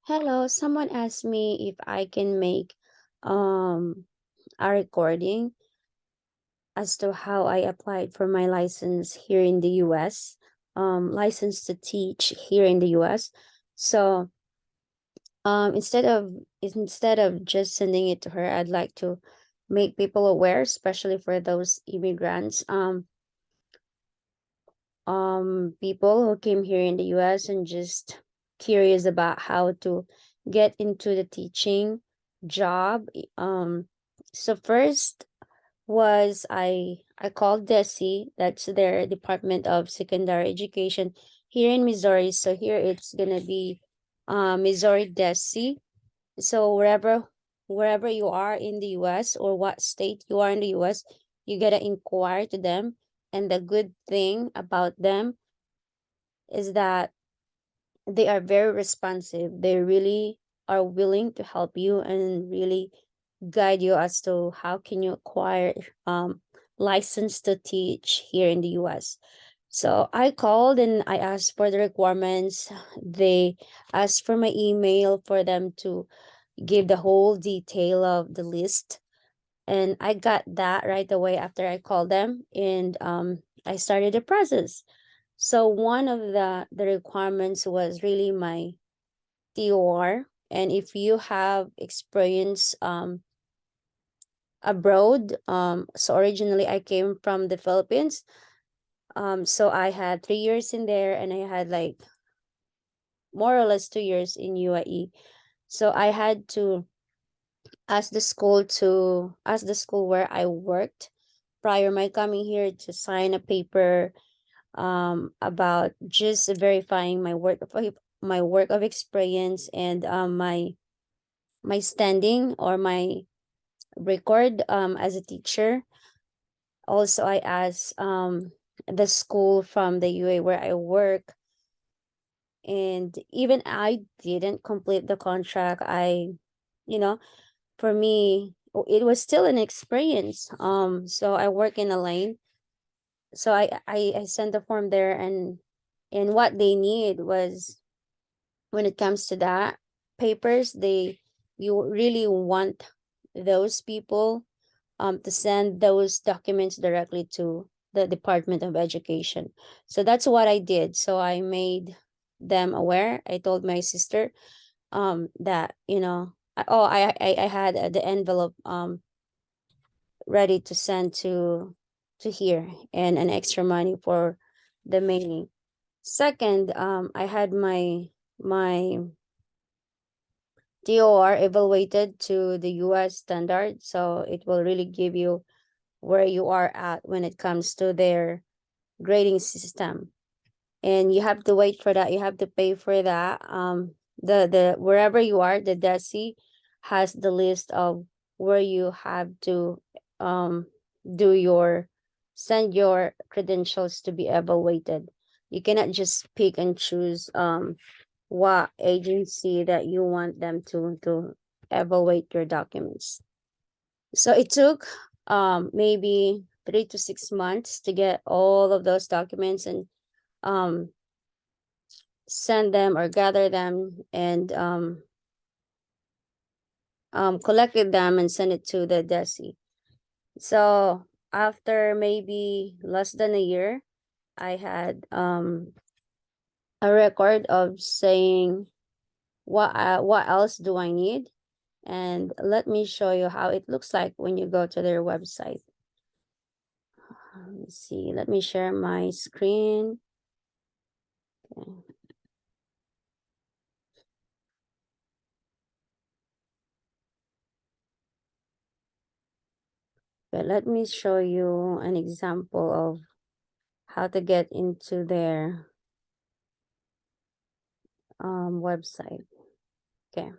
Hello, someone asked me if I can make um a recording as to how I applied for my license here in the US, license to teach here in the US. So instead of just sending it to her, I'd like to make people aware, especially for those immigrants, people who came here in the US and just curious about how to get into the teaching job. So first was I called DESE, that's their Department of Secondary Education here in Missouri. So here it's gonna be Missouri DESE. So wherever you are in the US or what state you are in the US, you gotta inquire to them. And the good thing about them is that they are very responsive. They really are willing to help you and really guide you as to how can you acquire license to teach here in the US. So I called and I asked for the requirements. They asked for my email for them to give the whole detail of the list. And I got that right away after I called them, and I started the process. So one of the requirements was really my TOR. And if you have experience abroad, so originally I came from the Philippines. So I had 3 years in there, and I had like more or less 2 years in UAE. So I had to ask the school where I worked prior my coming here to sign a paper about just verifying my work of experience and my standing or my record as a teacher. Also, I asked the school from the UA where I work, and even I didn't complete the contract. You know, for me, it was still an experience. So I work in a lane. So I sent the form there, and what they need was, when it comes to that papers, you really want those people to send those documents directly to the Department of Education. So that's what I did. So I made them aware. I told my sister that I had the envelope ready to send to here, and an extra money for the mailing. Second, I had my TOR evaluated to the US standard, so it will really give you where you are at when it comes to their grading system. And you have to wait for that. You have to pay for that. The wherever you are, the DESI has the list of where you have to do your send your credentials to be evaluated. You cannot just pick and choose what agency that you want them to evaluate your documents. So it took maybe 3 to 6 months to get all of those documents and um send them or gather them and collected them and send it to the DESI. So after maybe less than a year, I had a record of saying what else do I need, and let me show you how it looks like when you go to their website. Let's see, let me share my screen. Okay. But let me show you an example of how to get into their website. Okay,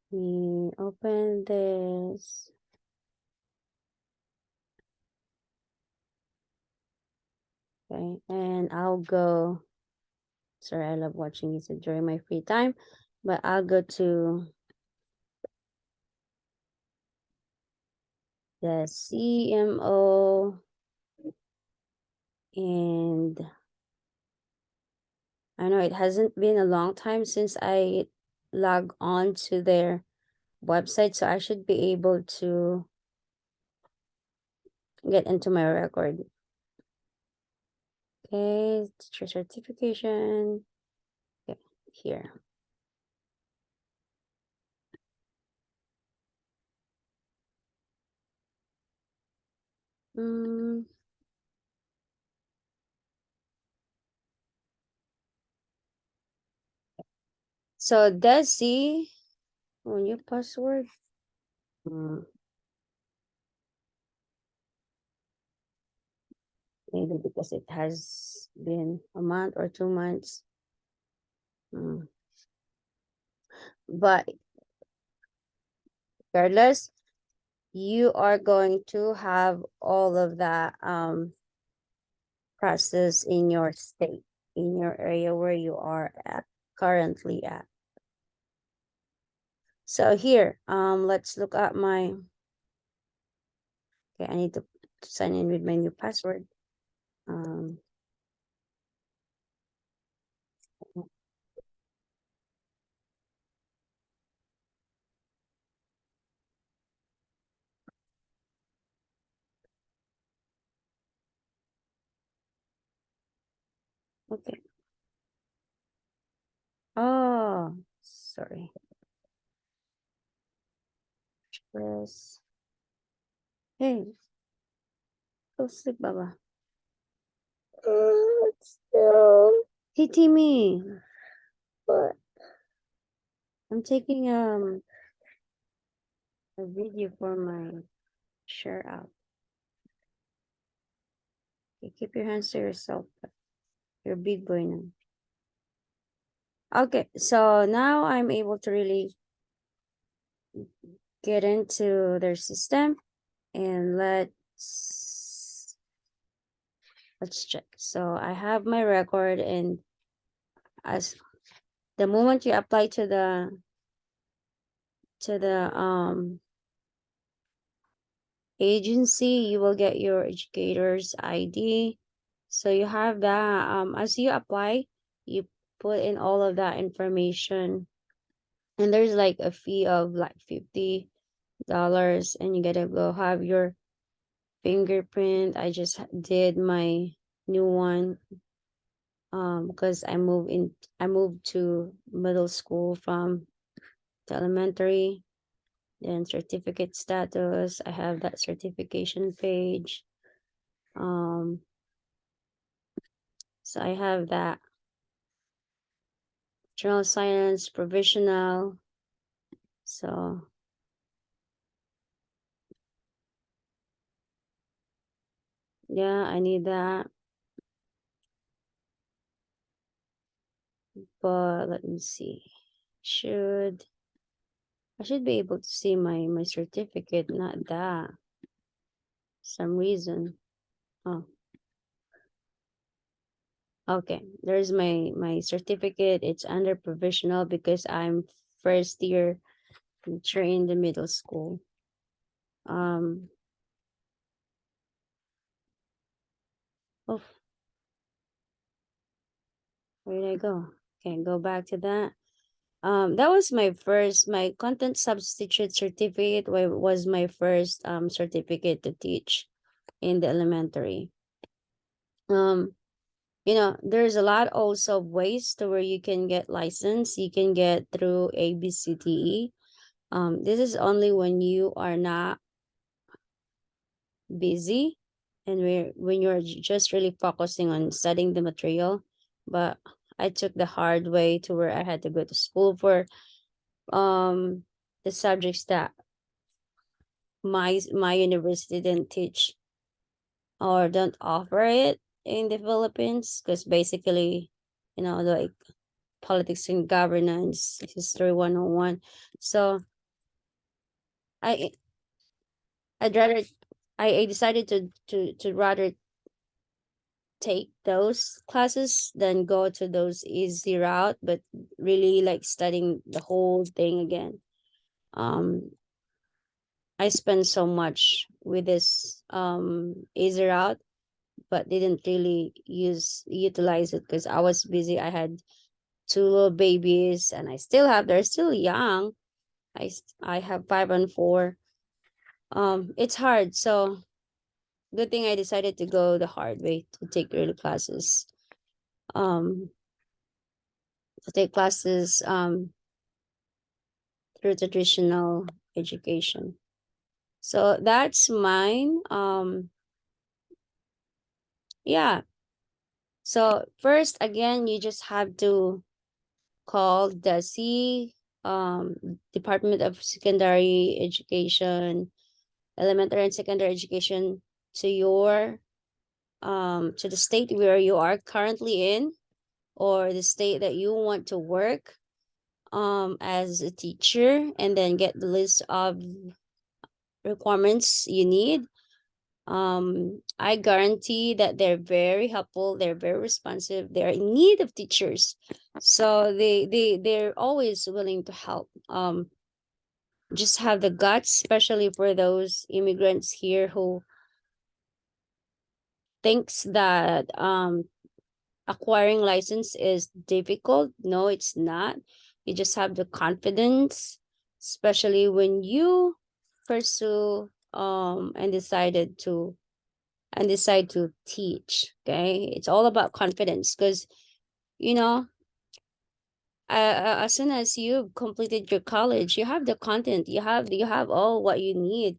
we open this. Okay, and I'll go. Sorry, I love watching this during my free time, but I'll go to the CMO, and I know it hasn't been a long time since I log on to their website, so I should be able to get into my record. Okay, teacher certification. Okay, here. Mm, so Desi, on your password. Mm, maybe because it has been a month or 2 months. Mm. But regardless, you are going to have all of that process in your state, in your area where you are at currently at. So here, let's look at my, okay, I need to sign in with my new password. Um, okay. Oh, sorry. Press. Hey, go sleep, Baba. Still. Hey, Timmy. What? I'm taking a video for my share out. Okay, keep your hands to yourself. You're a big boy now. Okay, so now I'm able to really get into their system, and let's check. So I have my record, and as the moment you apply to the agency, you will get your educator's ID. So you have that. As you apply, you put in all of that information, and there's like a fee of like $50, and you gotta go have your fingerprint. I just did my new one because I moved to middle school from the elementary. Then certificate status, I have that certification page. um so I have that general science provisional. So yeah, I need that. But let me see, should I should be able to see my certificate, not that, some reason. Oh, okay, there's my certificate. It's under provisional because I'm first year teacher in the middle school. um oh, where did I go? Okay, go back to that. That was my content substitute certificate was my first certificate to teach in the elementary. um there's a lot also of ways to where you can get license. You can get through ABCTE. This is only when you are not busy, and when you're just really focusing on studying the material. But I took the hard way to where I had to go to school for the subjects that my university didn't teach or don't offer it in the Philippines, because basically, like politics and governance, history 101. So I I'd rather I decided to rather take those classes than go to those easy route, but really like studying the whole thing again. um I spend so much with this easy route, but didn't really utilize it because I was busy. I had two little babies, and I still have. They're still young. I have 5 and 4. It's hard, so good thing I decided to go the hard way to take early classes. Um, to take classes through traditional education. So that's mine. Yeah. So first, again, you just have to call the Department of Secondary Education, Elementary and Secondary Education, to your to the state where you are currently in, or the state that you want to work as a teacher, and then get the list of requirements you need. I guarantee that they're very helpful, they're very responsive, they're in need of teachers, so they're always willing to help. Just have the guts, especially for those immigrants here who thinks that acquiring license is difficult. No, it's not. You just have the confidence, especially when you pursue and decide to teach. Okay, it's all about confidence, because you know as soon as you've completed your college, you have the content, you have all what you need.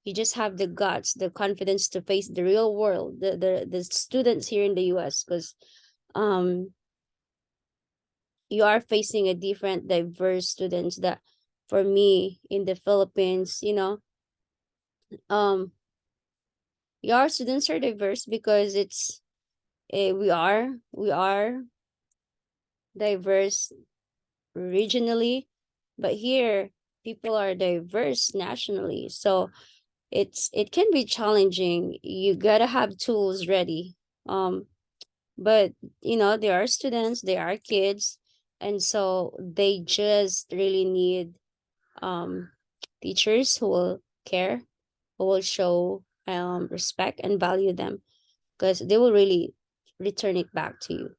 You just have the guts, the confidence to face the real world, the students here in the US, because um you are facing a different diverse students. That for me in the Philippines, your students are diverse because we are diverse regionally, but here people are diverse nationally. So it can be challenging. You gotta have tools ready. But there are students, there are kids, and so they just really need um teachers who will care, who will show respect and value them, because they will really return it back to you.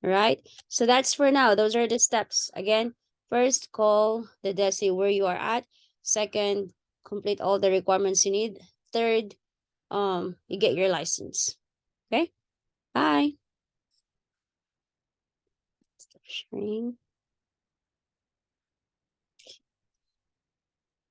Right? So that's for now. Those are the steps. Again, first, call the DESI where you are at. Second, complete all the requirements you need. Third, you get your license. Okay? Bye. Stop sharing.